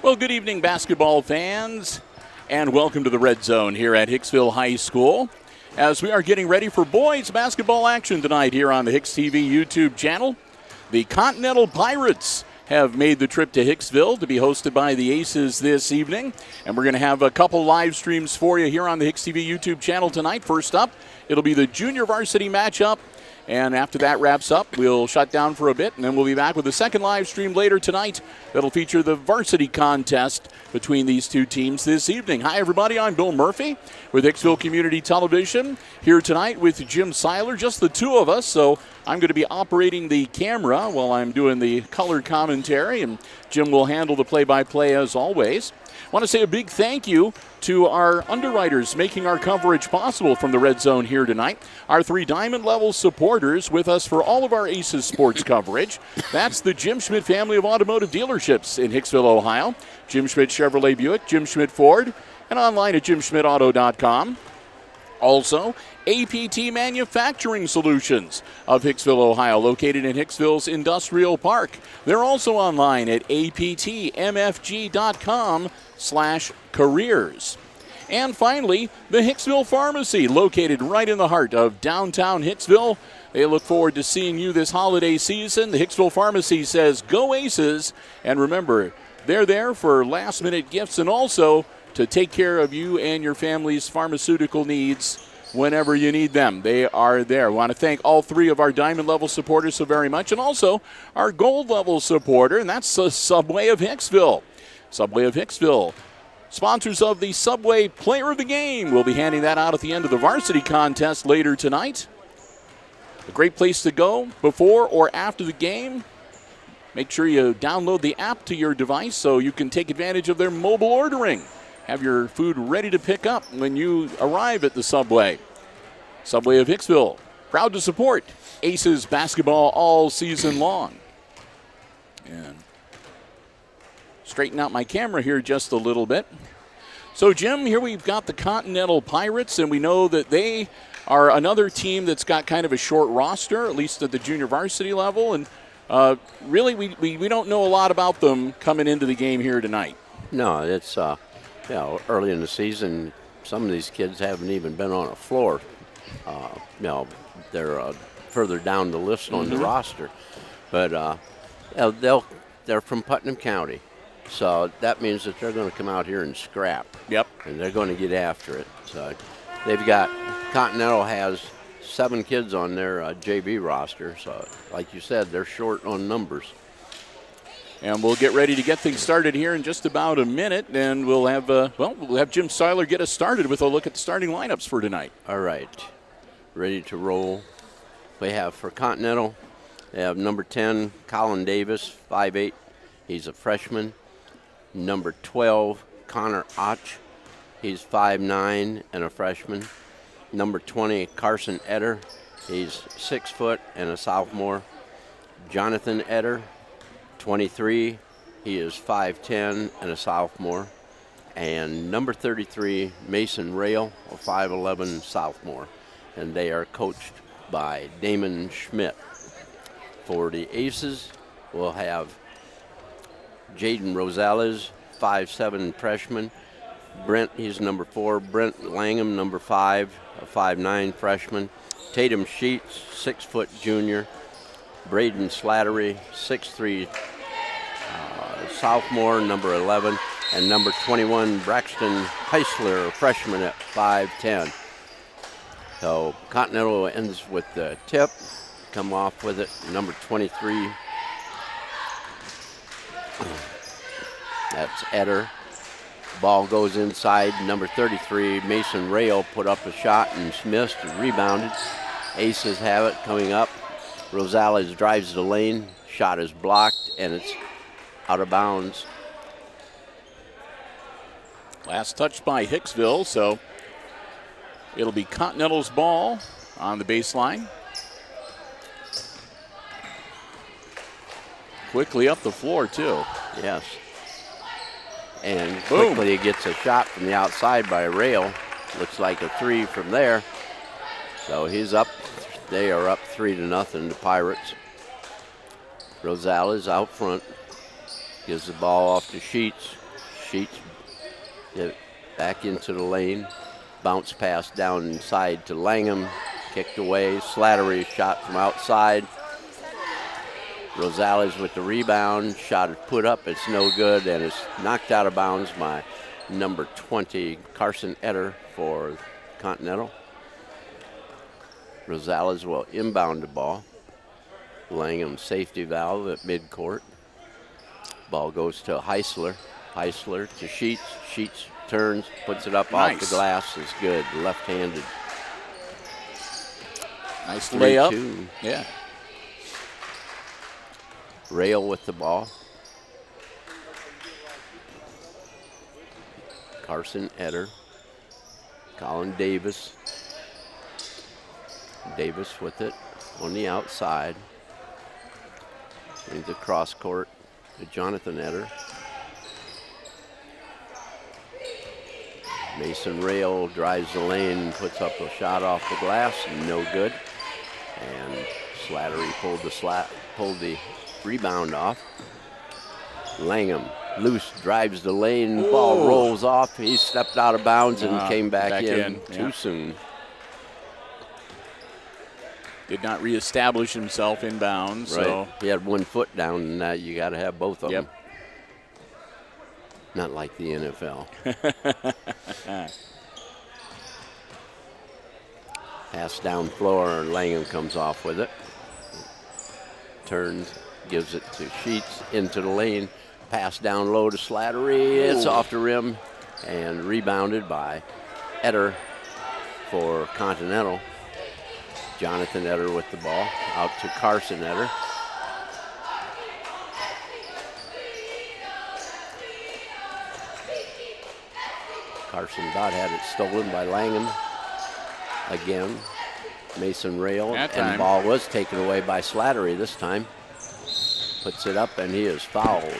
Well, good evening, basketball fans, and welcome to the Red Zone here at Hicksville High School as we are getting ready for boys basketball action tonight here on the HIX-TV YouTube channel. The Continental Pirates have made the trip to Hicksville to be hosted by the Aces this evening, and we're going to have a couple live streams for you here on the HIX-TV YouTube channel tonight. First up, it'll be the junior varsity matchup. And after that wraps up, we'll shut down for a bit, and then we'll be back with a second live stream later tonight that'll feature the varsity contest between these two teams this evening. Hi, everybody. I'm Bill Murphy with Hicksville Community Television here tonight with Jim Seiler, just the two of us. So I'm going to be operating the camera while I'm doing the color commentary, and Jim will handle the play-by-play as always. I want to say a big thank you to our underwriters making our coverage possible from the Red Zone here tonight. Our three diamond-level supporters with us for all of our Aces sports coverage. That's the Jim Schmidt family of automotive dealerships in Hicksville, Ohio. Jim Schmidt Chevrolet Buick, Jim Schmidt Ford, and online at jimschmidtauto.com. Also, APT Manufacturing Solutions of Hicksville, Ohio, located in Hicksville's Industrial Park. They're also online at aptmfg.com/careers. And finally, the Hicksville Pharmacy, located right in the heart of downtown Hicksville. They look forward to seeing you this holiday season. The Hicksville Pharmacy says, go Aces. And remember, they're there for last-minute gifts and also to take care of you and your family's pharmaceutical needs whenever you need them. They are there. We want to thank all three of our diamond level supporters so very much, and also our gold level supporter, and that's the Subway of Hicksville. Subway of Hicksville, sponsors of the Subway Player of the Game. We'll be handing that out at the end of the varsity contest later tonight. A great place to go before or after the game. Make sure you download the app to your device so you can take advantage of their mobile ordering. Have your food ready to pick up when you arrive at the Subway. Subway of Hicksville, proud to support Aces basketball all season long. And straighten out my camera here just a little bit. So, Jim, here we've got the Continental Pirates, and we know that they are another team that's got kind of a short roster, at least at the junior varsity level. And really, we don't know a lot about them coming into the game here tonight. No, it's early in the season, some of these kids haven't even been on a floor. They're further down the list on the roster. But they're from Putnam County. So that means that they're going to come out here and scrap. Yep. And they're going to get after it. So they've got, Continental has 7 kids on their JV roster. So like you said, they're short on numbers. And we'll get ready to get things started here in just about a minute, and we'll have Jim Seiler get us started with a look at the starting lineups for tonight. All right, ready to roll. We have for Continental, they have number 10, Colin Davis, 5'8". He's a freshman. Number 12, Connor Och. He's 5'9" and a freshman. Number 20, Carson Etter. He's 6 foot and a sophomore. Jonathan Etter, 23, he is 5'10" and a sophomore. And number 33, Mason Rail, a 5'11" sophomore. And they are coached by Damon Schmidt. For the Aces, we'll have Jaden Rosales, 5'7" freshman. Brent, he's number 4. Brent Langham, number 5, a 5'9" freshman. Tatum Sheets, 6 foot junior. Braden Slattery, 6'3", sophomore, number 11, and number 21, Braxton Heisler, freshman at 5'10". So Continental ends with the tip, come off with it, number 23. That's Etter. Ball goes inside, number 33, Mason Rail put up a shot and missed and rebounded. Aces have it coming up. Rosales drives the lane, shot is blocked, and it's out of bounds. Last touch by Hicksville, so it'll be Continental's ball on the baseline. Quickly up the floor, too. Yes. And quickly he gets a shot from the outside by Rail. Looks like a 3 from there. So he's up. They are up 3-0, the Pirates. Rosales out front. Gives the ball off to Sheets. Sheets get it back into the lane. Bounce pass down inside to Langham. Kicked away. Slattery shot from outside. Rosales with the rebound. Shot is put up. It's no good, and it's knocked out of bounds by number 20, Carson Etter for Continental. Rosales will inbound the ball. Langham safety valve at midcourt. Ball goes to Heisler. Heisler to Sheets. Sheets turns, puts it up off the glass. Is good. Left-handed. Nice layup. 3-2. Yeah. Rail with the ball. Carson Etter. Colin Davis. Davis with it on the outside. Brings the cross court to Jonathan Etter. Mason Rail drives the lane, puts up a shot off the glass, no good. And Slattery pulled the rebound off. Langham loose, drives the lane, ball rolls off. He stepped out of bounds and came back in too soon. Did not reestablish himself in bounds. Right. So He had 1 foot down, and now you got to have both of them. Not like the NFL. Pass down floor, Langham comes off with it. Turns, gives it to Sheets into the lane. Pass down low to Slattery. It's off the rim and rebounded by Etter for Continental. Jonathan Etter with the ball out to Carson Etter. Carson about had it stolen by Langham. Again, Mason Rail, and ball was taken away by Slattery this time. Puts it up, and he is fouled.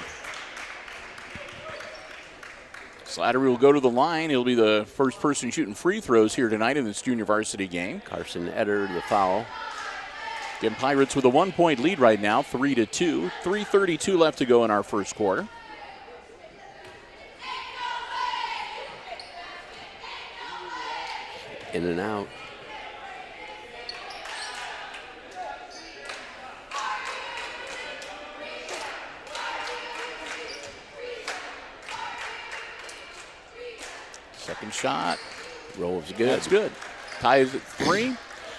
Slattery will go to the line. He'll be the first person shooting free throws here tonight in this junior varsity game. Carson Etter, the foul. Again, Pirates with a 1-point lead right now, 3-2. 3:32 left to go in our first quarter. In and out. Second shot. Rolls good. That's good. Ties at 3.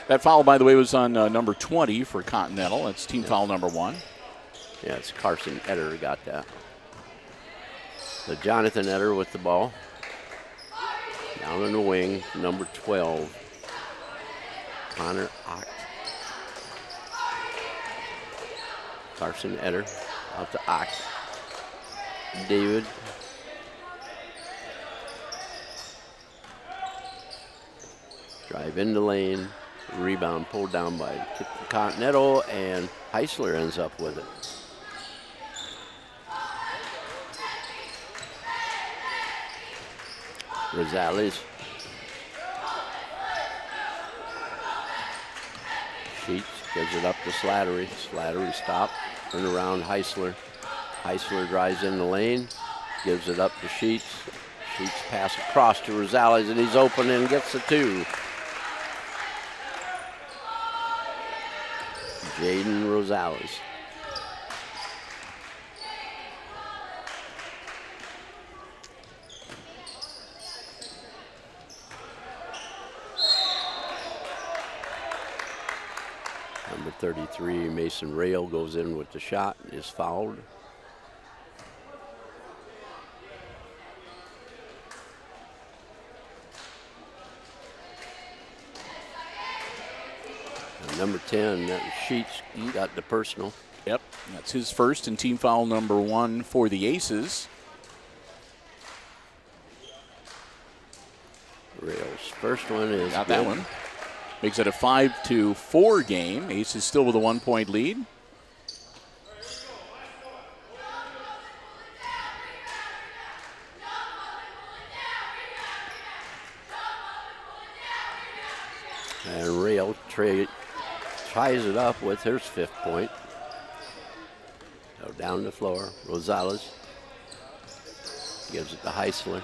That foul, by the way, was on number 20 for Continental. That's team foul number 1. Yeah, it's Carson Etter got that. So Jonathan Etter with the ball. Down in the wing, number 12, Connor Ock. Carson Etter out to Ock. David. Drive in the lane. Rebound pulled down by Continental, and Heisler ends up with it. Rosales. Sheets gives it up to Slattery. Slattery stop, turn around Heisler. Heisler drives in the lane, gives it up to Sheets. Sheets pass across to Rosales, and he's open and gets the 2. Jaden Rosales. Number 33, Mason Rail, goes in with the shot, is fouled. And number 10, Sheets, he got the personal. Yep, that's his first and team foul number 1 for the Aces. Rail's first one is got good. that one. Makes it a 5-4 game. Aces still with a 1-point lead. And Rail ties it up with his 5th point. So down the floor, Rosales gives it to Heisler.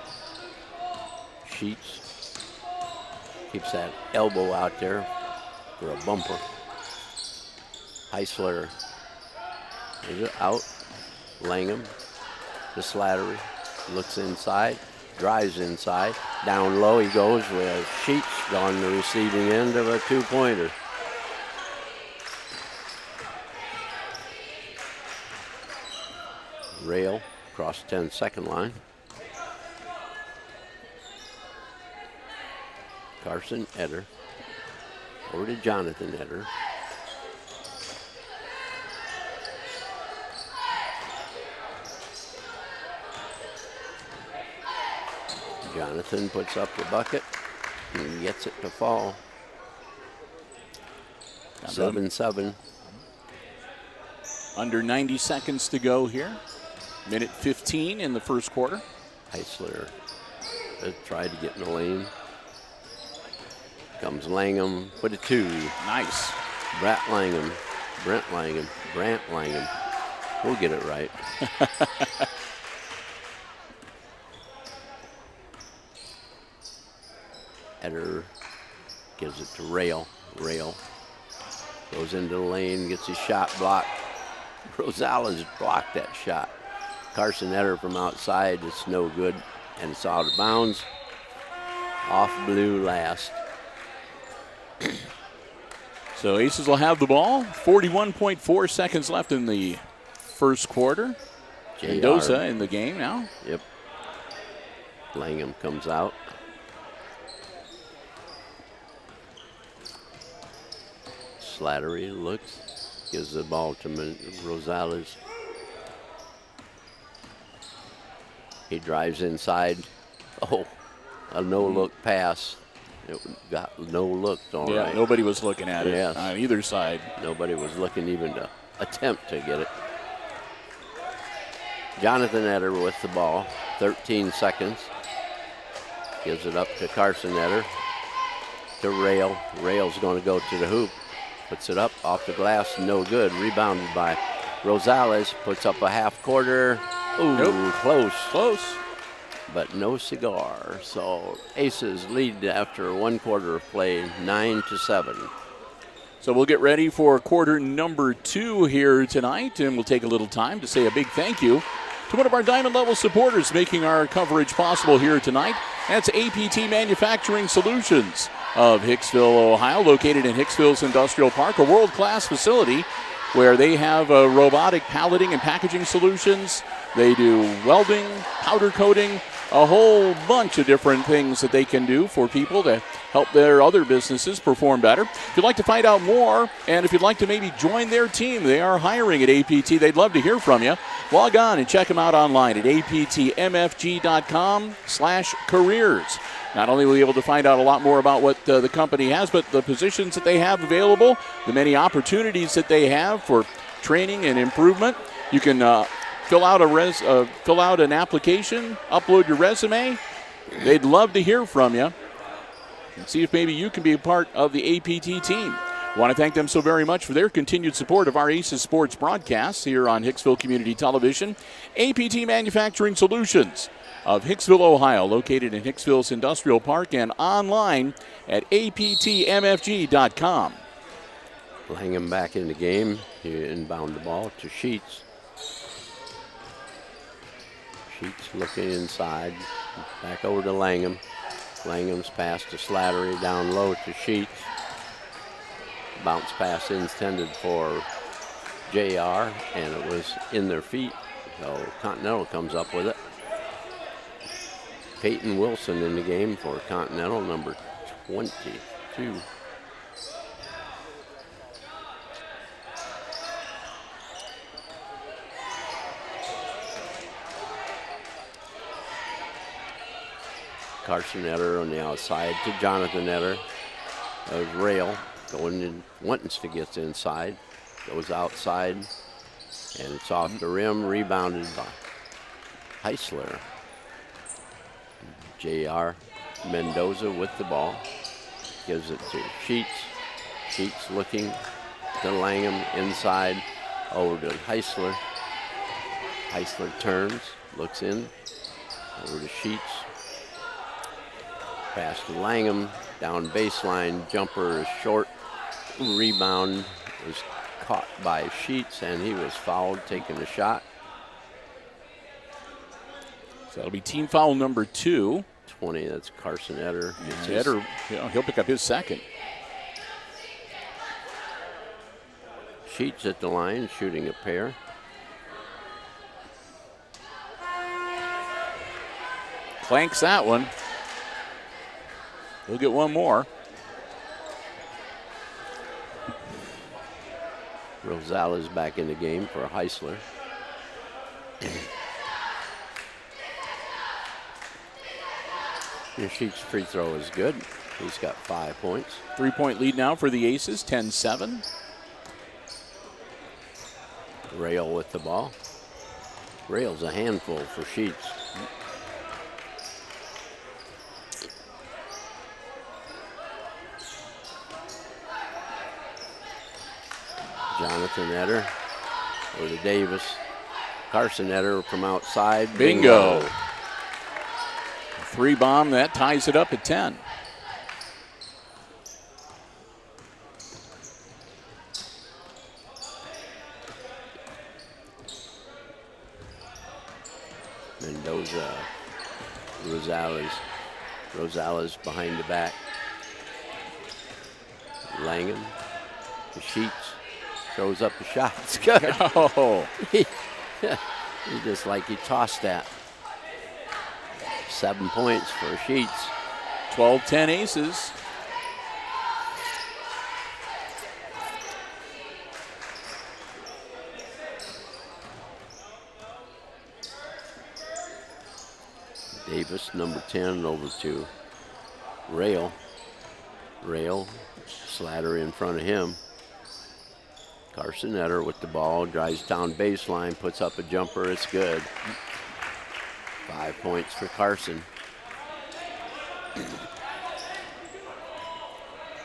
Sheets keeps that elbow out there for a bumper. Heisler is it out. Langham to Slattery. Looks inside. Drives inside. Down low he goes with Sheets on the receiving end of a two-pointer. Rail across 10-second line. Carson Eder. Over to Jonathan Eder. Jonathan puts up the bucket and gets it to fall. 7-7. Under 90 seconds to go here. Minute 15 in the first quarter. Heisler tried to get in the lane. Comes Langham, put it 2. Nice. Brant Langham. We'll get it right. Eder gives it to Rail. Rail goes into the lane, gets his shot blocked. Rosales blocked that shot. Carson Eder from outside, it's no good, and it's out of bounds. Off blue last. So Aces will have the ball. 41.4 seconds left in the first quarter. Mendoza in the game now. Yep. Langham comes out. Slattery looks, gives the ball to Rosales. He drives inside. Oh, a no-look pass. It got no-looked all right. Nobody was looking at it Yes. on either side. Nobody was looking even to attempt to get it. Jonathan Eder with the ball, 13 seconds. Gives it up to Carson Eder. To Rail. Rail's going to go to the hoop. Puts it up off the glass, no good. Rebounded by Rosales. Puts up a half quarter. Ooh, Nope. Close. But no cigar. So Aces lead after 1 quarter of play, 9-7. So we'll get ready for quarter number 2 here tonight, and we'll take a little time to say a big thank you to one of our Diamond Level supporters making our coverage possible here tonight. That's APT Manufacturing Solutions of Hicksville, Ohio, located in Hicksville's Industrial Park, a world-class facility where they have robotic palleting and packaging solutions. They do welding, powder coating, a whole bunch of different things that they can do for people to help their other businesses perform better. If you'd like to find out more, and if you'd like to maybe join their team, they are hiring at APT. They'd love to hear from you. Log on and check them out online at aptmfg.com/careers. Not only will you be able to find out a lot more about what the company has, but the positions that they have available, the many opportunities that they have for training and improvement. You can fill out an application, upload your resume. They'd love to hear from you and see if maybe you can be a part of the APT team. I want to thank them so very much for their continued support of our Aces Sports broadcasts here on Hicksville Community Television. APT Manufacturing Solutions of Hicksville, Ohio, located in Hicksville's Industrial Park and online at aptmfg.com. Langham back in the game. He inbound the ball to Sheets. Sheets looking inside. Back over to Langham. Langham's pass to Slattery, down low to Sheets. Bounce pass intended for JR, and it was in their feet. So Continental comes up with it. Peyton Wilson in the game for Continental, number 22. Carson Eder on the outside to Jonathan Eder. Rail going in, wanting to get inside. Goes outside, and it's off the rim, rebounded by Heisler. JR Mendoza with the ball. Gives it to Sheets. Sheets looking to Langham inside. Over to Heisler. Heisler turns, looks in. Sheets. Pass to Langham. Down baseline. Jumper is short. Rebound was caught by Sheets, and he was fouled taking the shot. So that'll be team foul number 2. 20, that's Carson Etter. Etter, he'll pick up his second. Sheets at the line, shooting a pair. Clanks that one. He'll get one more. Rosales back in the game for Heisler. Your Sheets' free throw is good. He's got 5 points. 3-point lead now for the Aces, 10-7. Rail with the ball. Rail's a handful for Sheets. Jonathan Etter over to Davis. Carson Etter from outside. Bingo. 3 bomb, that ties it up at 10. Mendoza, Rosales behind the back. Langham, the Sheets, throws up the shot. It's good. Oh. he just like he tossed that. 7 points for Sheets. 12-10 Aces. Davis, number 10, over to Rail. Rail, Slatter in front of him. Carson Etter with the ball, drives down baseline, puts up a jumper, it's good. 5 points for Carson.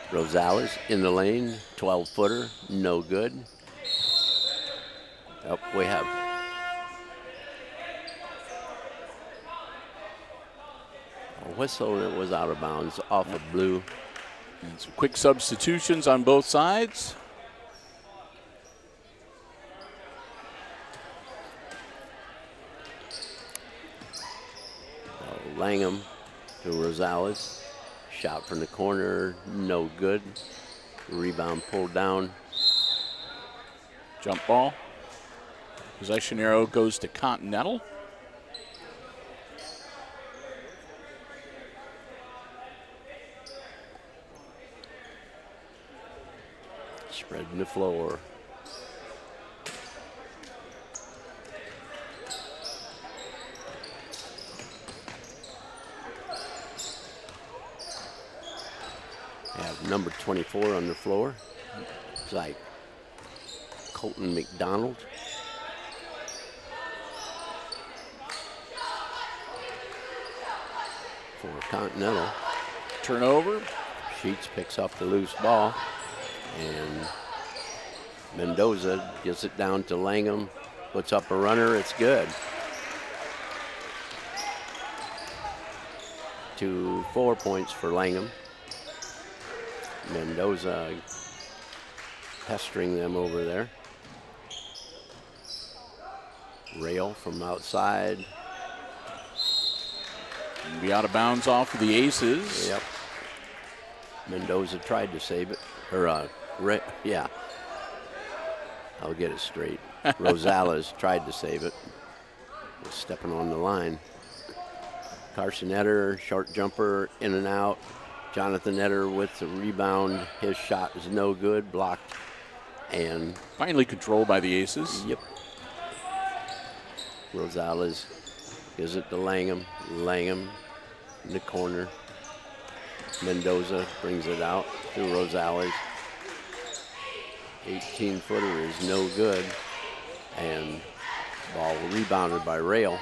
Rosales in the lane, 12-footer, no good. Up we have. A whistle, it was out of bounds, off of blue. And some quick substitutions on both sides. Langham to Rosales. Shot from the corner, no good. Rebound pulled down. Jump ball. Possession arrow goes to Continental. Spreading the floor. Have number 24 on the floor. It's like Colton McDonald. For Continental. Turnover. Sheets picks up the loose ball. And Mendoza gets it down to Langham. Puts up a runner. It's good. 4 points for Langham. Mendoza pestering them over there. Rail from outside. Be out of bounds off of the Aces. Yep. Mendoza tried to save it. Yeah. I'll get it straight. Rosales tried to save it. Was stepping on the line. Carson Etter, short jumper, in and out. Jonathan Etter with the rebound. His shot is no good, blocked. And finally controlled by the Aces. Yep. Rosales gives it to Langham. Langham in the corner. Mendoza brings it out to Rosales. 18-footer is no good. And ball rebounded by Rail.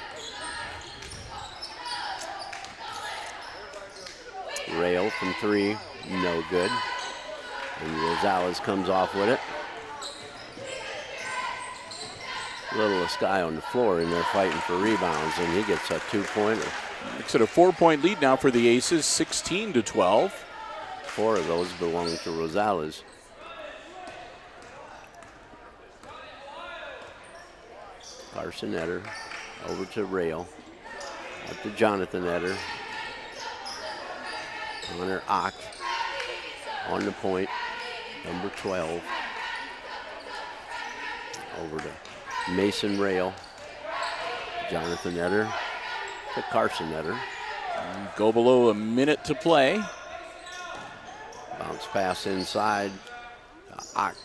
Rail from 3, no good. And Rosales comes off with it. Little Sky on the floor, and they're fighting for rebounds, and he gets a 2-pointer. It's at a 4-point lead now for the Aces, 16-12. 4 of those belong to Rosales. Carson Etter over to Rail. Up to Jonathan Etter. Connor Ock on the point, number 12. Over to Mason Rail. Jonathan Etter to Carson Etter. Go below a minute to play. Bounce pass inside to Ock.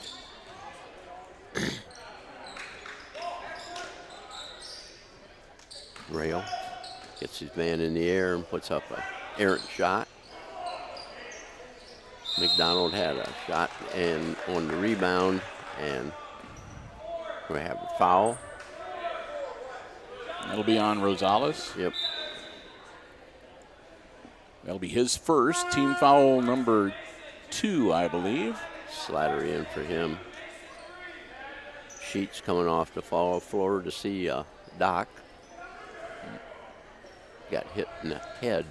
Rail gets his man in the air and puts up an errant shot. McDonald had a shot and on the rebound, and we have a foul. That'll be on Rosales. Yep. That'll be his first. Team foul number 2, I believe. Slattery in for him. Sheets coming off the foul floor to see Doc. Got hit in the head.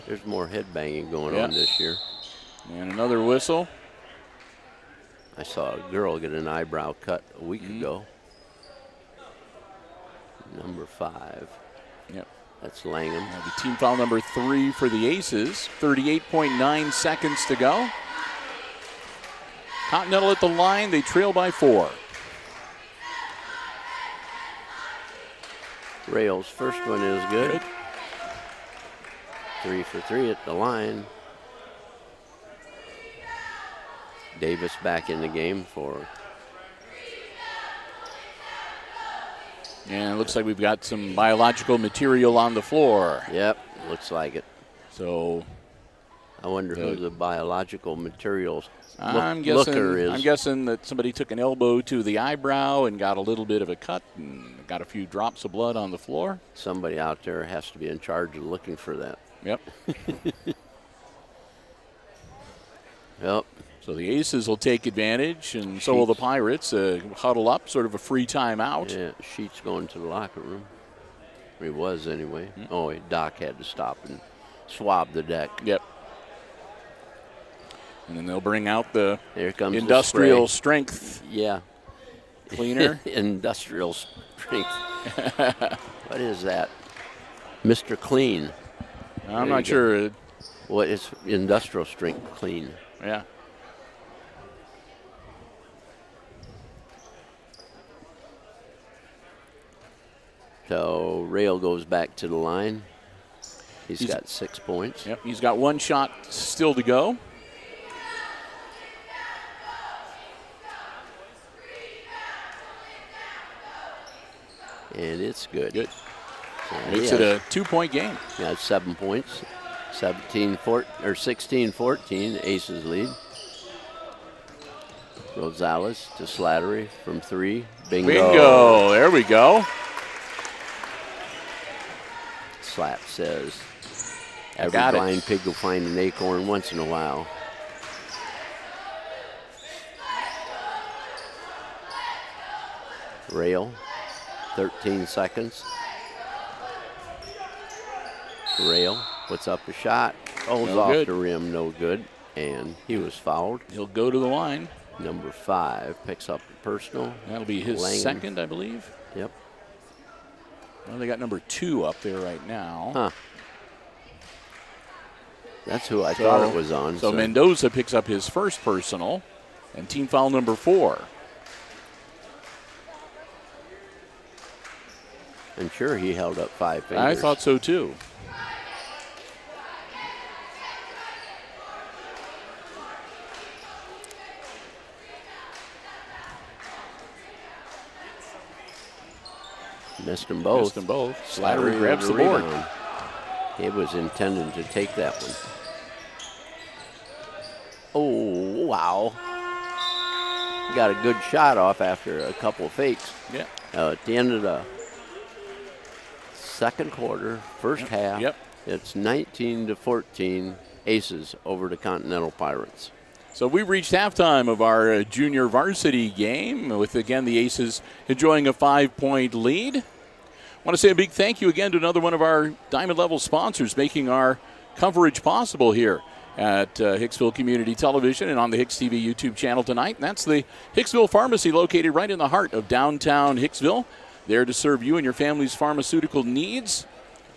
There's more head banging going on this year. And another whistle. I saw a girl get an eyebrow cut a week ago. Number 5. Yep. That's Langham. That'll be team foul number 3 for the Aces. 38.9 seconds to go. Continental at the line. They trail by 4. Rail's first one is good. 3 for 3 at the line. Davis back in the game for. And it looks like we've got some biological material on the floor. Yep, looks like it. So I wonder who the biological materials I'm looker is. I'm guessing that somebody took an elbow to the eyebrow and got a little bit of a cut and got a few drops of blood on the floor. Somebody out there has to be in charge of looking for that. Yep. Yep. So the Aces will take advantage, and so will the Pirates. Huddle up, sort of a free timeout. Yeah, Sheets going to the locker room. He was anyway. Oh, Doc had to stop and swab the deck. Yep. And then they'll bring out the Here comes industrial strength cleaner. cleaner. Industrial strength. What is that? Mr. Clean. I'm not sure. What is industrial strength clean? Yeah. So Rail goes back to the line. He's got 6 points. Yep, he's got one shot still to go. And it's good. Good. Makes it a 2-point game. Got 7 points. 16-14, Aces lead. Rosales to Slattery from 3. Bingo. Bingo. There we go. Slap says, every got it. blind pig will find an acorn once in a while. Rail, 13 seconds. Rail puts up a shot, holds No off good. the rim, no good, and he was fouled. He'll go to the line. Number 5 picks up the personal. That'll be his Langham. second, I believe. Yep. Well, they got number 2 up there right now. Huh. That's who I thought it was on. So Mendoza picks up his first personal, and team foul number 4. I'm sure he held up 5 fingers. I thought so too. Missed them both. Slattery grabs the board. rebound. He was intending to take that one. Oh, wow. Got a good shot off after a couple of fakes. Yeah. At the end of the second quarter, first half, it's 19-14 Aces over the Continental Pirates. So we reached halftime of our junior varsity game with, again, the Aces enjoying a 5-point lead. want to say a big thank you again to another one of our Diamond Level sponsors making our coverage possible here at Hicksville Community Television and on the HIX-TV YouTube channel tonight. And that's the Hicksville Pharmacy, located right in the heart of downtown Hicksville, there to serve you and your family's pharmaceutical needs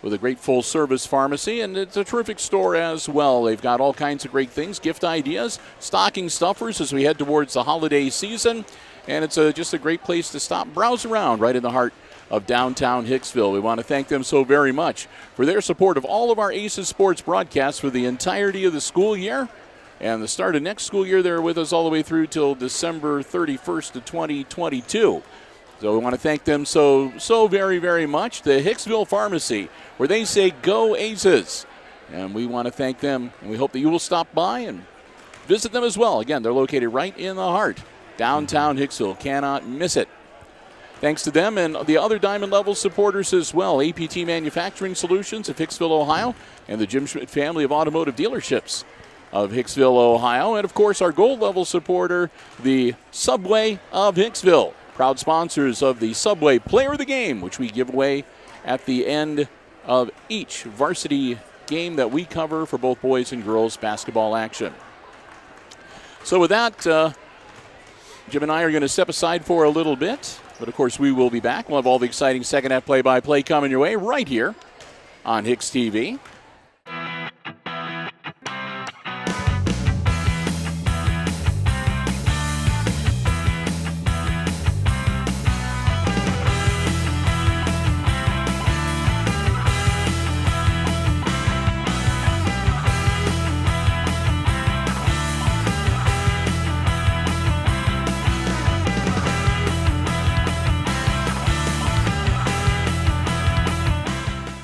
with a great full-service pharmacy. And it's a terrific store as well. They've got all kinds of great things, gift ideas, stocking stuffers as we head towards the holiday season. And it's just a great place to stop, browse around right in the heart of downtown Hicksville. We want to thank them so very much for their support of all of our Aces Sports broadcasts for the entirety of the school year. And the start of next school year, they're with us all the way through till December 31st of 2022. So we want to thank them so very, very much. The Hicksville Pharmacy, where they say go Aces. And we want to thank them, and we hope that you will stop by and visit them as well. Again, they're located right in the heart, downtown Hicksville. Cannot miss it. Thanks to them and the other Diamond Level supporters as well. APT Manufacturing Solutions of Hicksville, Ohio, and the Jim Schmidt family of automotive dealerships of Hicksville, Ohio. And, of course, our Gold Level supporter, the Subway of Hicksville. Proud sponsors of the Subway Player of the Game, which we give away at the end of each varsity game that we cover for both boys and girls basketball action. So with that, Jim and I are going to step aside for a little bit. But, of course, we will be back. We'll have all the exciting second-half play-by-play coming your way right here on HIX-TV.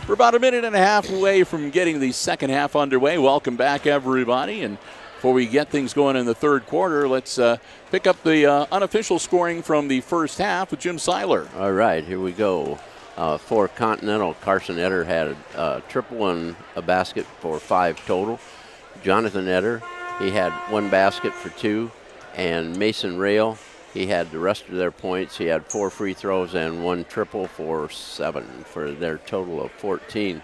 About a minute and a half away from getting the second half underway. Welcome back, everybody. And before we get things going in the third quarter, let's pick up the unofficial scoring from the first half with Jim Seiler. All right, here we go. For Continental, Carson Etter had a triple and a basket for 5 total. Jonathan Etter, he had 1 basket for 2. And Mason Rail, he had the rest of their points. He had 4 free throws and 1 triple for 7 for their total of 14.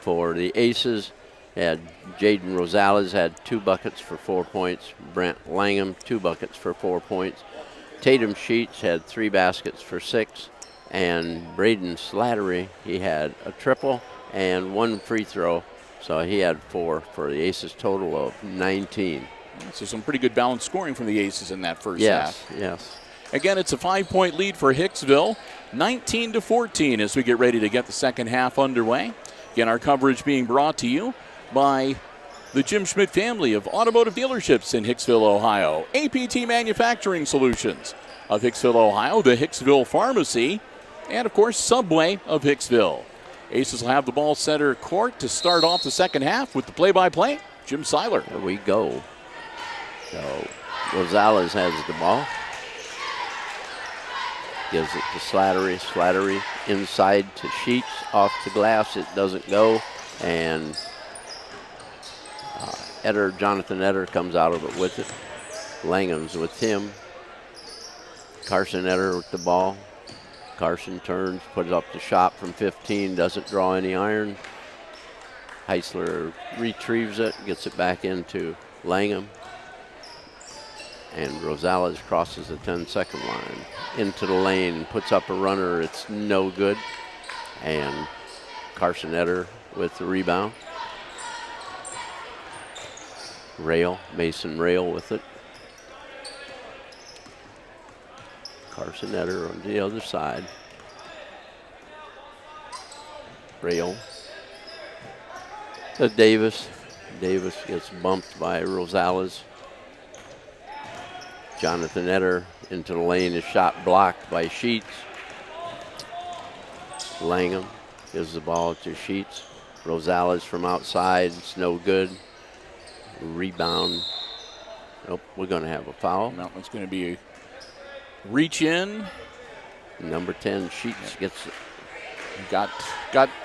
For the Aces, had Jaden Rosales had 2 buckets for 4 points. Brent Langham, 2 buckets for 4 points. Tatum Sheets had 3 baskets for 6. And Braden Slattery, he had a triple and 1 free throw. So he had 4 for the Aces, total of 19. So some pretty good balanced scoring from the Aces in that first half. Yes. Again, it's a 5-point lead for Hicksville, 19-14 as we get ready to get the second half underway. Again, our coverage being brought to you by the Jim Schmidt family of automotive dealerships in Hicksville, Ohio. APT Manufacturing Solutions of Hicksville, Ohio, the Hicksville Pharmacy, and, of course, Subway of Hicksville. Aces will have the ball center court to start off the second half with the play-by-play, Jim Seiler. There we go. So Rosales has the ball. Gives it to Slattery. Slattery inside to Sheets. Off the glass. It doesn't go. And Jonathan Etter comes out of it with it. Langham's with him. Carson Etter with the ball. Carson turns, puts up the shot from 15. Doesn't draw any iron. Heisler retrieves it. Gets it back into Langham. And Rosales crosses the 10-second line into the lane, puts up a runner. It's no good. And Carson Etter with the rebound. Mason Rail with it. Carson Etter on the other side. Rail. To Davis. Davis gets bumped by Rosales. Jonathan Etter into the lane, is shot blocked by Sheets. Langham gives the ball to Sheets. Rosales from outside, it's no good. Rebound. Nope, we're going to have a foul. No, it's going to be a reach in. Number 10, Sheets gets it. Got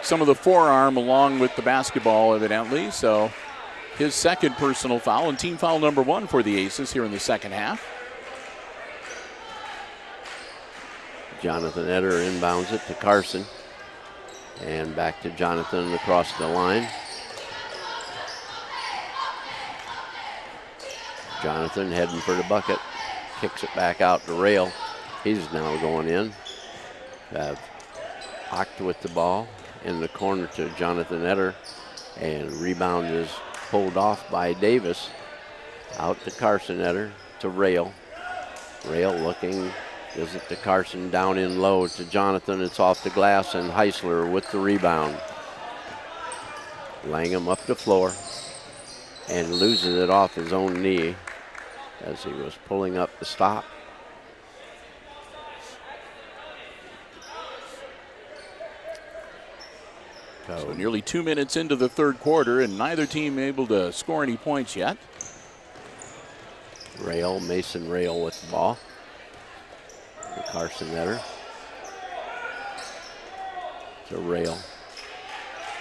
some of the forearm along with the basketball, evidently. So his second personal foul and team foul number 1 for the Aces here in the second half. Jonathan Etter inbounds it to Carson. And back to Jonathan across the line. Jonathan heading for the bucket. Kicks it back out to Rail. He's now going in. Have Oct with the ball in the corner to Jonathan Etter. And rebound is pulled off by Davis. Out to Carson Etter to Rail. Rail looking, gives it to Carson, down in low to Jonathan. It's off the glass, and Heisler with the rebound. Langham up the floor and loses it off his own knee as he was pulling up the stop. So nearly 2 minutes into the third quarter, and neither team able to score any points yet. Rail, Mason Rail with the ball. To Carson Etter. To Rail.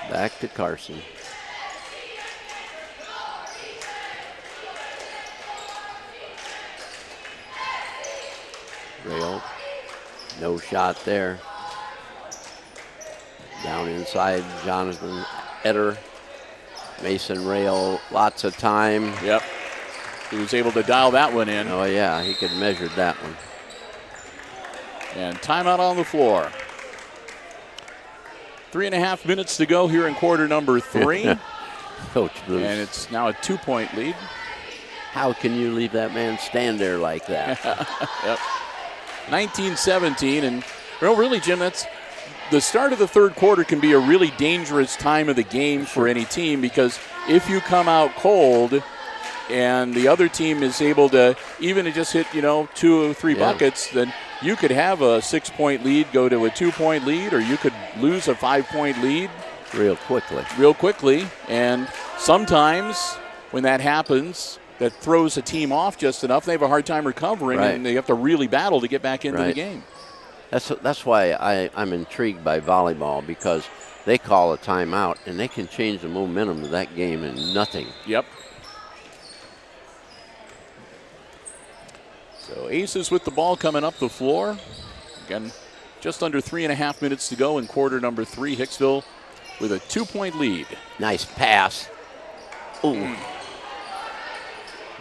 Back to Carson. Rail, no shot there. Down inside, Jonathan Etter. Mason Rail, lots of time. Yep. He was able to dial that one in. Oh yeah, he could measure that one. And timeout on the floor. 3.5 minutes to go here in quarter number 3. Coach Blues. And it's now a 2-point lead. How can you leave that man stand there like that? Yep. 19-17, and really, Jim, that's the start of the third quarter can be a really dangerous time of the game for any team, because if you come out cold and the other team is able to even just hit, 2 or 3 buckets, then you could have a 6-point lead go to a 2-point lead, or you could lose a 5-point lead real quickly. And sometimes when that happens, that throws a team off just enough, they have a hard time recovering, and they have to really battle to get back into the game. That's why I'm intrigued by volleyball, because they call a timeout and they can change the momentum of that game in nothing. Yep. So Aces with the ball coming up the floor. Again, just under 3.5 minutes to go in quarter number 3. Hicksville with a 2-point lead. Nice pass. Ooh.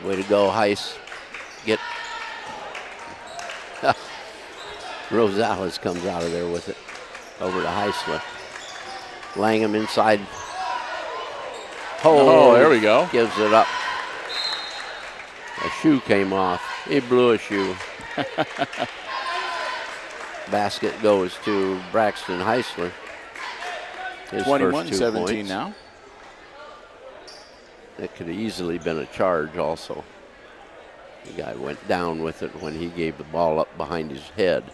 Way to go, Heiss. Get. Rosales comes out of there with it. Over to Heisler. Langham inside. Oh, there we go. Gives it up. A shoe came off. He blew a shoe. Basket goes to Braxton Heisler. His 21-17 now. That could have easily been a charge also. The guy went down with it when he gave the ball up behind his head.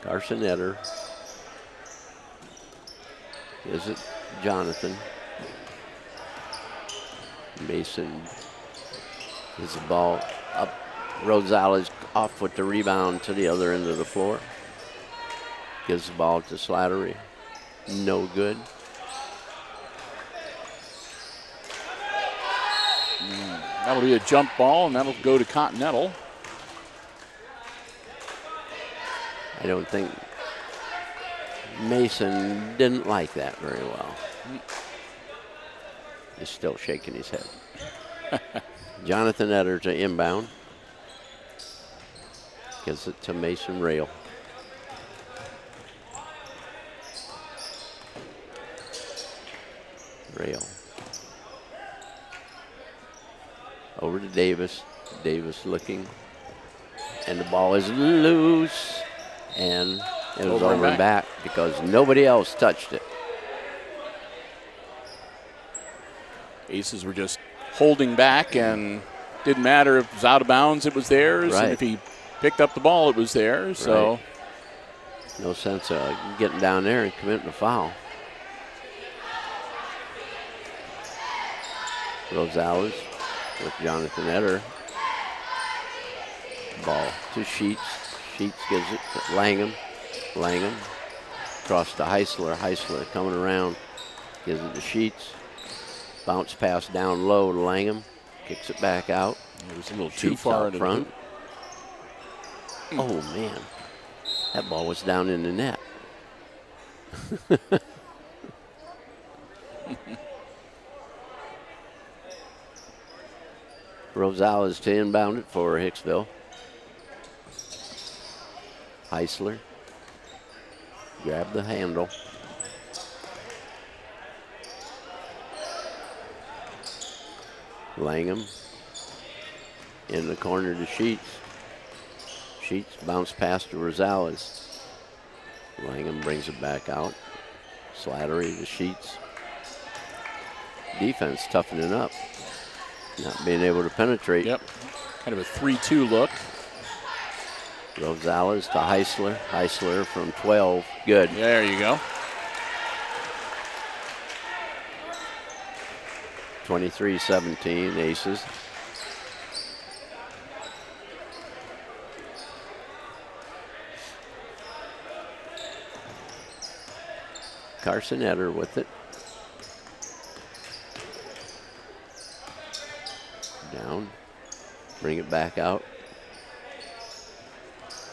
Carson Etter. Is it Jonathan? Mason is the ball up. Rosales off with the rebound to the other end of the floor. Gives the ball to Slattery. No good. That'll be a jump ball, and that'll go to Continental. I don't think Mason didn't like that very well. He's still shaking his head. Jonathan Etter to inbound. Gives it to Mason Rail. Rail. Over to Davis. Davis looking. And the ball is loose. And it was over and back because nobody else touched it. Aces were just holding back, and didn't matter if it was out of bounds, it was theirs. Right. And if he picked up the ball, it was theirs. So right. No sense of getting down there and committing a foul. Rosales with Jonathan Etter. Ball to Sheets. Sheets gives it to Langham. Langham across to Heisler. Heisler coming around. Gives it to Sheets. Bounce pass down low to Langham. Kicks it back out. It was a little too Sheets far out into front. Oh, man. That ball was down in the net. Rosales to inbound it for Hicksville. Heisler. Grab the handle. Langham in the corner to Sheets. Sheets bounce pass to Rosales. Langham brings it back out. Slattery to Sheets. Defense toughening up. Not being able to penetrate. Yep. Kind of a 3-2 look. Rosales to Heisler. Heisler from 12. Good. There you go. 23-17, Aces. Carson Etter with it. Down. Bring it back out.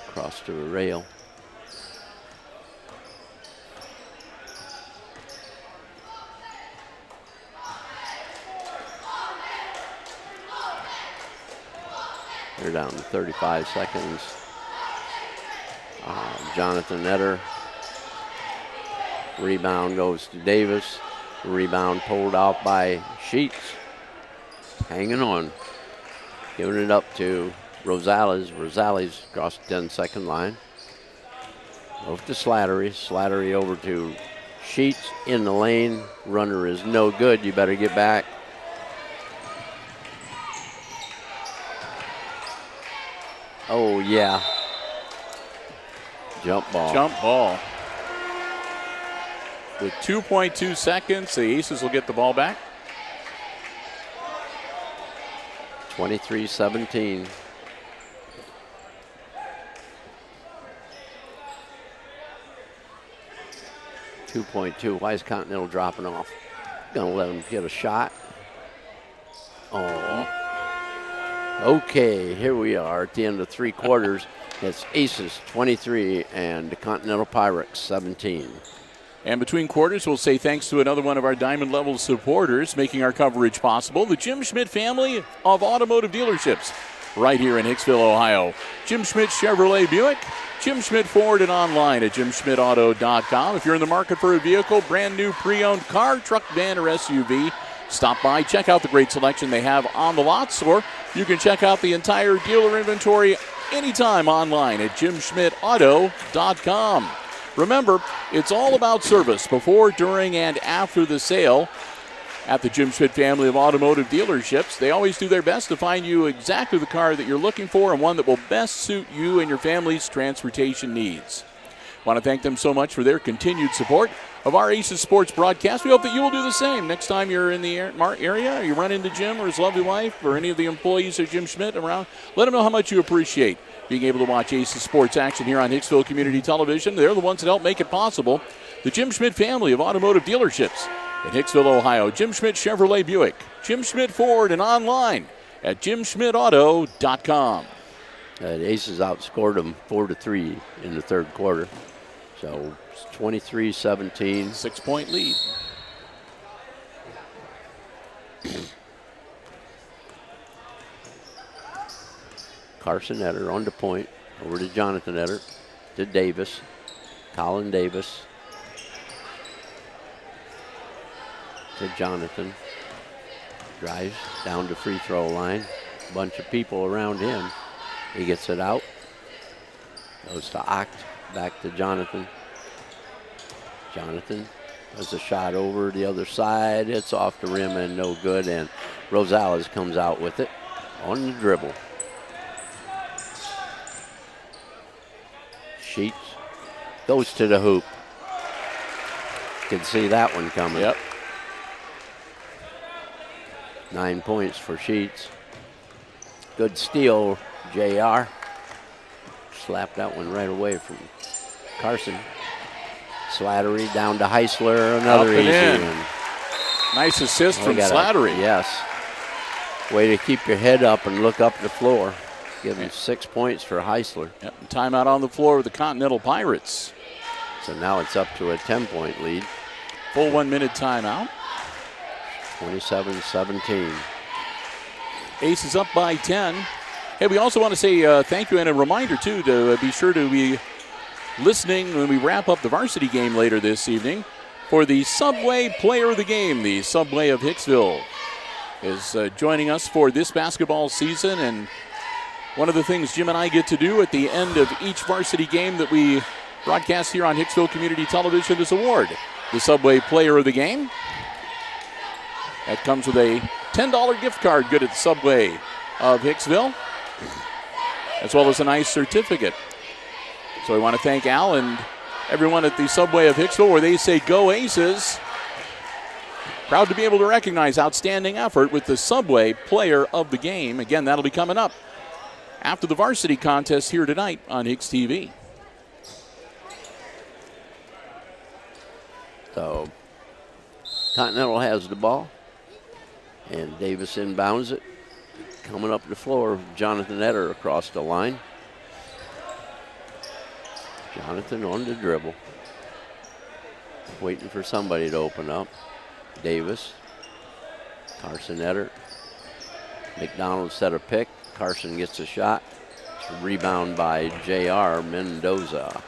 Across to the rail. They're down to 35 seconds. Jonathan Etter. Rebound goes to Davis. Rebound pulled out by Sheets. Hanging on. Giving it up to Rosales. Rosales across the 10-second line. Over to Slattery. Slattery over to Sheets in the lane. Runner is no good. You better get back. Oh, yeah. Jump ball. Jump ball. With 2.2 seconds, the Aces will get the ball back. 23-17. .2. Why is Continental dropping off? Gonna let him get a shot. Oh. Okay, here we are at the end of 3 quarters. It's Aces 23 and the Continental Pirates 17. And between quarters, we'll say thanks to another one of our Diamond Level supporters making our coverage possible, the Jim Schmidt family of automotive dealerships right here in Hicksville, Ohio. Jim Schmidt Chevrolet Buick, Jim Schmidt Ford, and online at jimschmidtauto.com. If you're in the market for a vehicle, brand new pre-owned car, truck, van, or SUV, stop by, check out the great selection they have on the lots, or you can check out the entire dealer inventory anytime online at jimschmidtauto.com. Remember, it's all about service before, during, and after the sale. At the Jim Schmidt family of automotive dealerships, they always do their best to find you exactly the car that you're looking for and one that will best suit you and your family's transportation needs. Want to thank them so much for their continued support of our Aces Sports broadcast. We hope that you will do the same next time you're in the area, or you run into Jim or his lovely wife or any of the employees of Jim Schmidt around. Let them know how much you appreciate being able to watch Aces Sports action here on Hicksville Community Television. They're the ones that help make it possible. The Jim Schmidt family of automotive dealerships in Hicksville, Ohio. Jim Schmidt Chevrolet Buick, Jim Schmidt Ford, and online at jimschmidtauto.com. The Aces outscored them 4-3 in the 3rd quarter. So it's 23-17. 6-point lead. Carson Etter on the point. Over to Jonathan Etter. To Davis. Colin Davis. To Jonathan. Drives down to free throw line. Bunch of people around him. He gets it out. Goes to Oct. Back to Jonathan. Jonathan has a shot over the other side. It's off the rim and no good. And Rosales comes out with it on the dribble. Sheets goes to the hoop. Can see that one coming. Yep. 9 points for Sheets. Good steal, JR. Slapped that one right away from Carson. Slattery down to Heisler. Another easy one. Nice assist from Slattery. Yes. Way to keep your head up and look up the floor. Give him 6 points for Heisler. Yep. Timeout on the floor with the Continental Pirates. So now it's up to a 10-point lead. Full 1 minute timeout. 27-17. Aces up by 10. Hey, we also want to say thank you and a reminder, too, to be sure to be listening when we wrap up the varsity game later this evening for the Subway Player of the Game. The Subway of Hicksville is joining us for this basketball season, and one of the things Jim and I get to do at the end of each varsity game that we broadcast here on Hicksville Community Television is award the Subway Player of the Game. That comes with a $10 gift card good at the Subway of Hicksville, as well as a nice certificate. So we want to thank Al and everyone at the Subway of Hicksville, where they say go Aces. Proud to be able to recognize outstanding effort with the Subway Player of the Game. Again, that'll be coming up after the varsity contest here tonight on HIX-TV. So Continental has the ball, and Davis inbounds it. Coming up the floor, Jonathan Etter across the line. Jonathan on the dribble. Waiting for somebody to open up. Davis. Carson Etter. McDonald set a pick. Carson gets a shot. It's a rebound by J.R. Mendoza.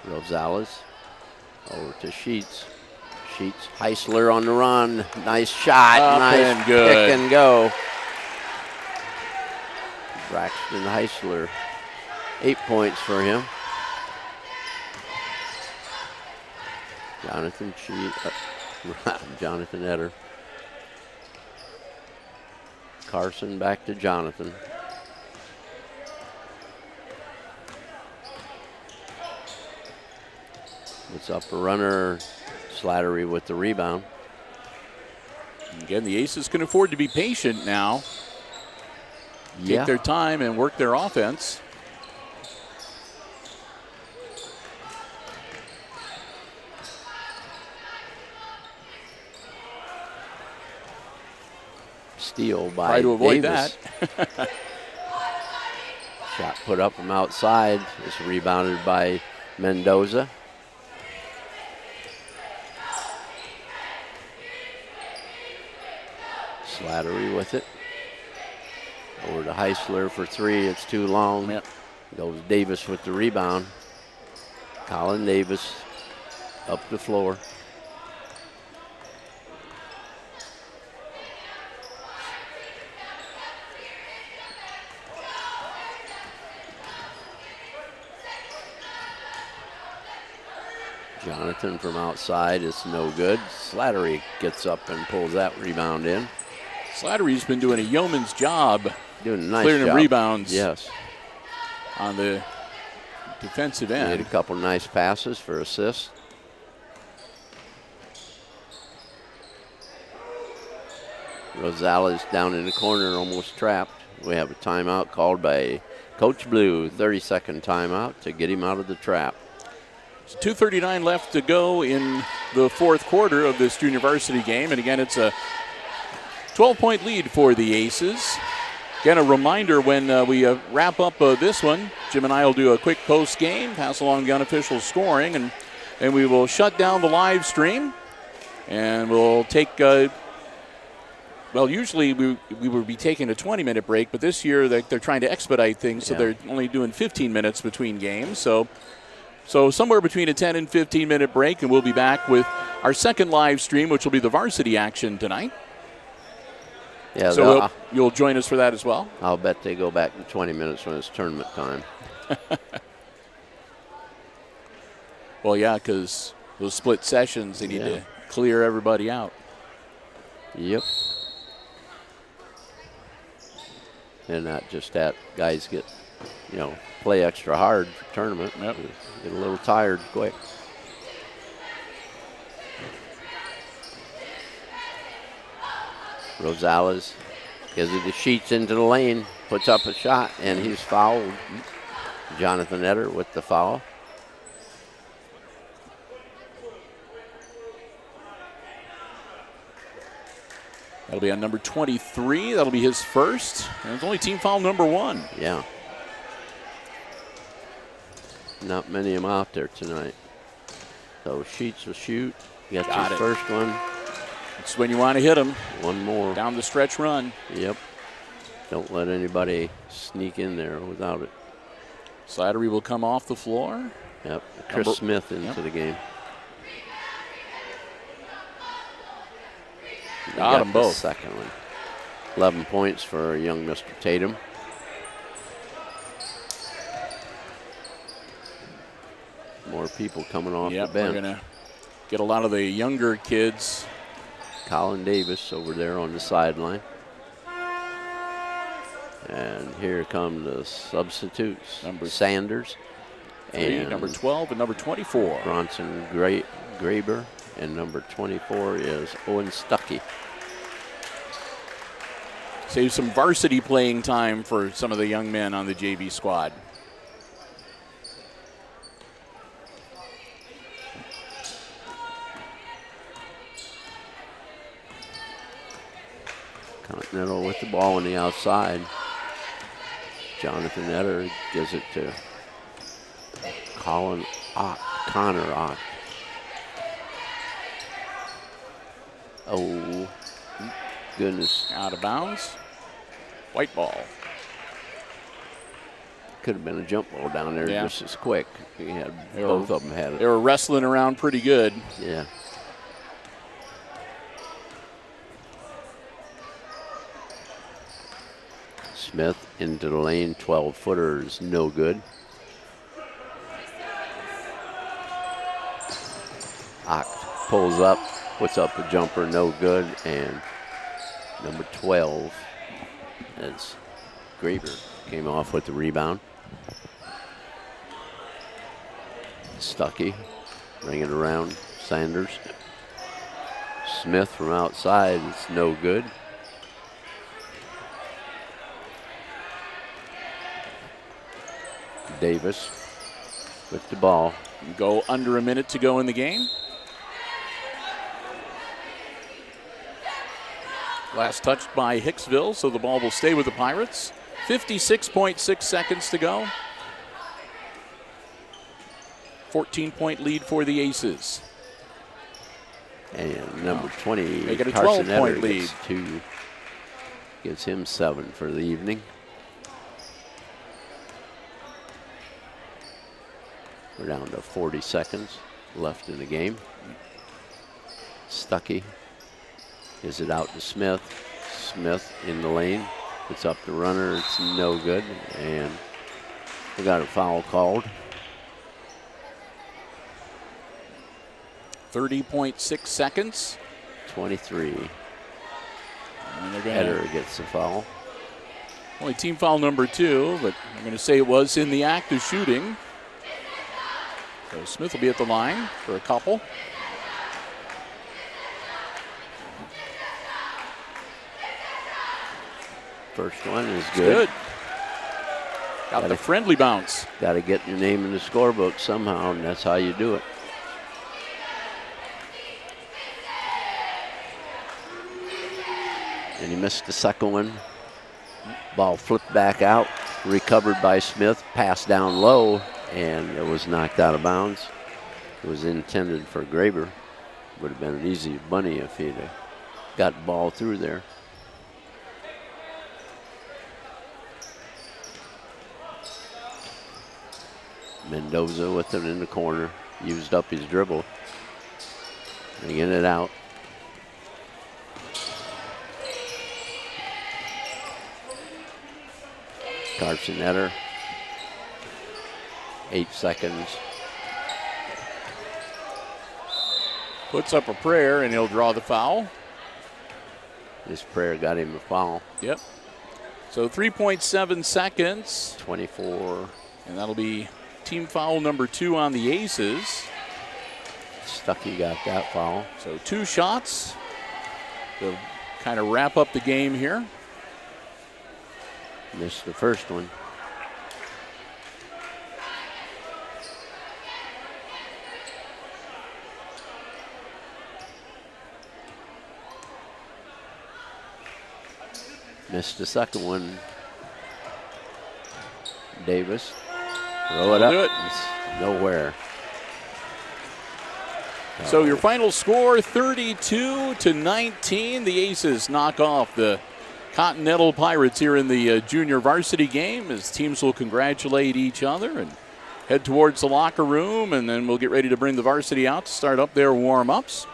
Rosales over to Sheets. Sheets, Heisler on the run. Nice shot. Up nice and good. pick and go. Braxton Heisler, 8 points for him. Jonathan Jonathan Etter. Carson back to Jonathan. It's up a runner. Slattery with the rebound. Again, the Aces can afford to be patient now. Take their time and work their offense. Steal by Try to avoid Davis. that. Shot put up from outside. It's rebounded by Mendoza. Slattery with it. Over to Heisler for three. It's too long. Yep. Goes Davis with the rebound. Colin Davis up the floor. Jonathan from outside is no good. Slattery gets up and pulls that rebound in. Slattery's been doing a yeoman's job doing a nice clearing job. Rebounds. Yes. On the defensive end. Made a couple nice passes for assists. Rosales down in the corner, almost trapped. We have a timeout called by Coach Blue, 30-second timeout to get him out of the trap. 2:39 left to go in the fourth quarter of this junior varsity game. And again, it's a 12-point lead for the Aces. Again, a reminder when we wrap up this one, Jim and I will do a quick post game, pass along the unofficial scoring, and we will shut down the live stream. And we'll take, well, usually we would be taking a 20-minute break, but this year they're trying to expedite things, so they're only doing 15 minutes between games. So somewhere between a 10 and 15-minute break, and we'll be back with our second live stream, which will be the varsity action tonight. Yeah, so you'll join us for that as well? I'll bet they go back to 20 minutes when it's tournament time. Well, yeah, because those split sessions, they need to clear everybody out. Yep. And not just that, guys get, play extra hard for tournament. Yep. Get a little tired quick. Rosales gives it the Sheets into the lane, puts up a shot, and he's fouled. Jonathan Etter with the foul. That'll be on number 23. That'll be his first. And it's only team foul number 1. Yeah. Not many of them out there tonight. So Sheets will shoot. Got your first one. That's when you want to hit them. One more. Down the stretch run. Yep. Don't let anybody sneak in there without it. Slattery will come off the floor. Yep. Chris Smith into the game. Got them both. Second one. 11 points for young Mr. Tatum. More people coming off the bench. We're going to get a lot of the younger kids. Colin Davis over there on the sideline. And here come the substitutes. Sanders. And number 12 and number 24. Bronson Graber. And number 24 is Owen Stuckey. Save some varsity playing time for some of the young men on the JV squad. Continental with the ball on the outside. Jonathan Etter gives it to Connor Ott. Oh, goodness. Out of bounds. White ball. Could have been a jump ball down there just as quick. Both of them had it. They were wrestling around pretty good. Yeah. Smith into the lane, 12-footer is no good. Ock pulls up, puts up a jumper, no good, and number 12 as Graber came off with the rebound. Stuckey, bring it around, Sanders. Smith from outside is no good. Davis with the ball. Go under a minute to go in the game. Last touched by Hicksville, so the ball will stay with the Pirates. 56.6 seconds to go. 14-point lead for the Aces. And number 20, they get a Carson 12-point Etter lead. Gives him 7 for the evening. We're down to 40 seconds left in the game. Stuckey gives it out to Smith. Smith in the lane. Puts up the runner. It's no good. And we got a foul called. 30.6 seconds. 23. And Etter gets the foul. Only team foul number 2, but I'm going to say it was in the act of shooting. So Smith will be at the line for a couple. First one is good. Got the friendly bounce. Got to get your name in the scorebook somehow, and that's how you do it. And he missed the second one. Ball flipped back out, recovered by Smith, passed down low, and it was knocked out of bounds. It was intended for Graber. Would have been an easy bunny if he'd got the ball through there. Mendoza with it in the corner, used up his dribble. Bringing it out. Carson Etter. 8 seconds. Puts up a prayer and he'll draw the foul. This prayer got him a foul. Yep. So 3.7 seconds. 24. And that'll be team foul number 2 on the Aces. Stuckey got that foul. So 2 shots. They'll kind of wrap up the game here. Missed the first one. Missed the second one. Davis. Throw it That'll up. do it. It's nowhere. So your final score, 32-19. The Aces knock off the Continental Pirates here in the junior varsity game, as teams will congratulate each other and head towards the locker room, and then we'll get ready to bring the varsity out to start up their warm-ups.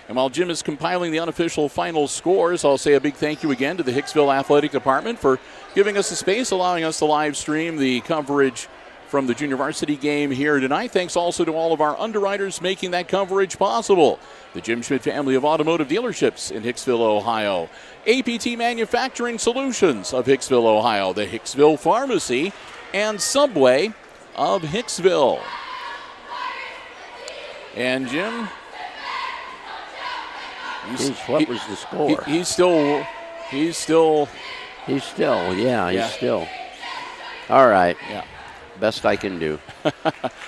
And while Jim is compiling the unofficial final scores, I'll say a big thank you again to the Hicksville Athletic Department for giving us the space, allowing us to live stream the coverage from the junior varsity game here tonight. Thanks also to all of our underwriters making that coverage possible. The Jim Schmidt family of automotive dealerships in Hicksville, Ohio. APT Manufacturing Solutions of Hicksville, Ohio. The Hicksville Pharmacy and Subway of Hicksville. And Jim, what was the score? He's still. All right. Yeah. Best I can do.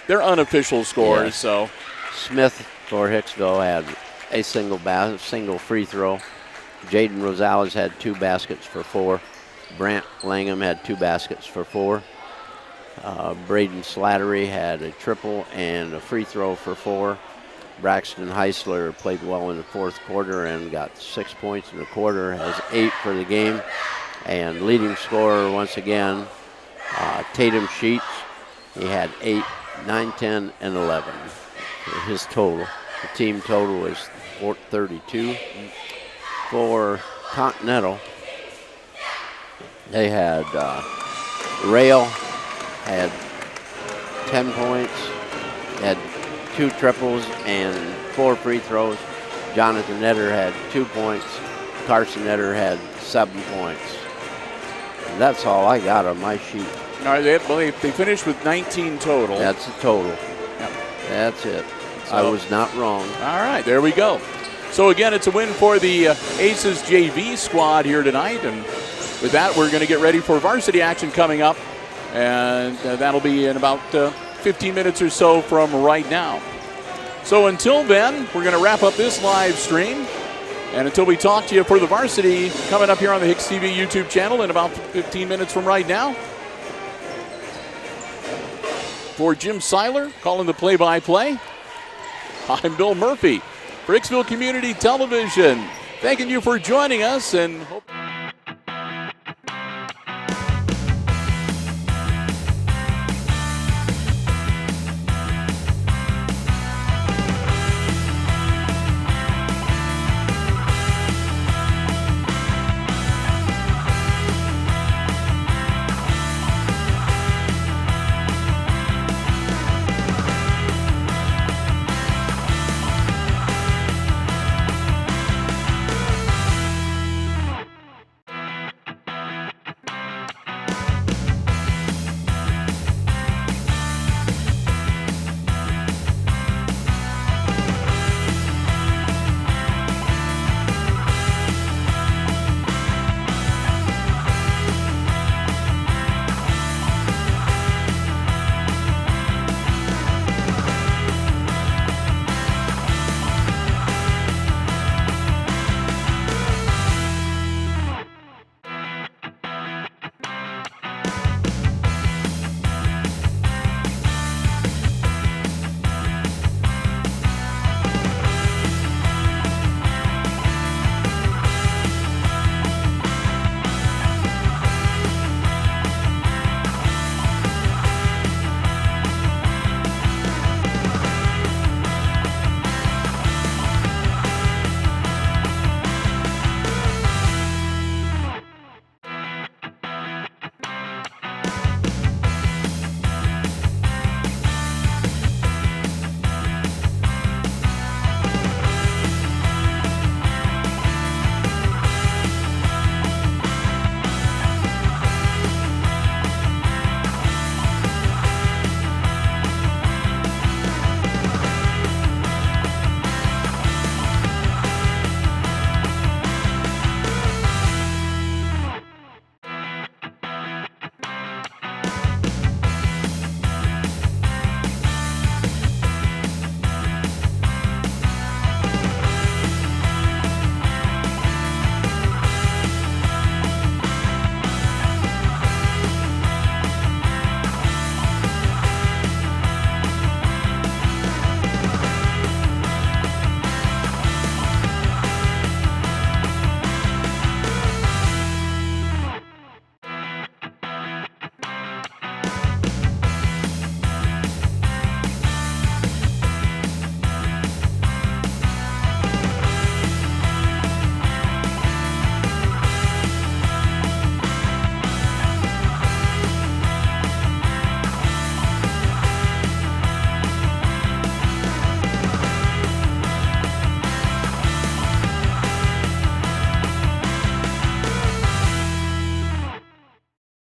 They're unofficial scores, Yes. so. Smith for Hicksville had a single free throw. Jaden Rosales had 2 baskets for 4. Brant Langham had 2 baskets for 4. Braden Slattery had a triple and a free throw for 4. Braxton Heisler played well in the fourth quarter and got 6 points in the quarter, has 8 for the game. And leading scorer once again, Tatum Sheets. He had 8, 9, 10, and 11 for his total. The team total is 32. For Continental, they had Rail had 10 points, had 2 triples and 4 free throws. Jonathan Netter had 2 points. Carson Netter had 7 points. And that's all I got on my sheet. All right, they finished with 19 total. That's the total. Yep. That's it. So, I was not wrong. All right, there we go. So again, it's a win for the Aces JV squad here tonight. And with that, we're going to get ready for varsity action coming up. And that'll be in about 15 minutes or so from right now. So until then, we're going to wrap up this live stream. And until we talk to you for the varsity coming up here on the HIX-TV YouTube channel in about 15 minutes from right now. For Jim Seiler, calling the play-by-play, I'm Bill Murphy for Hicksville Community Television. Thanking you for joining us and hope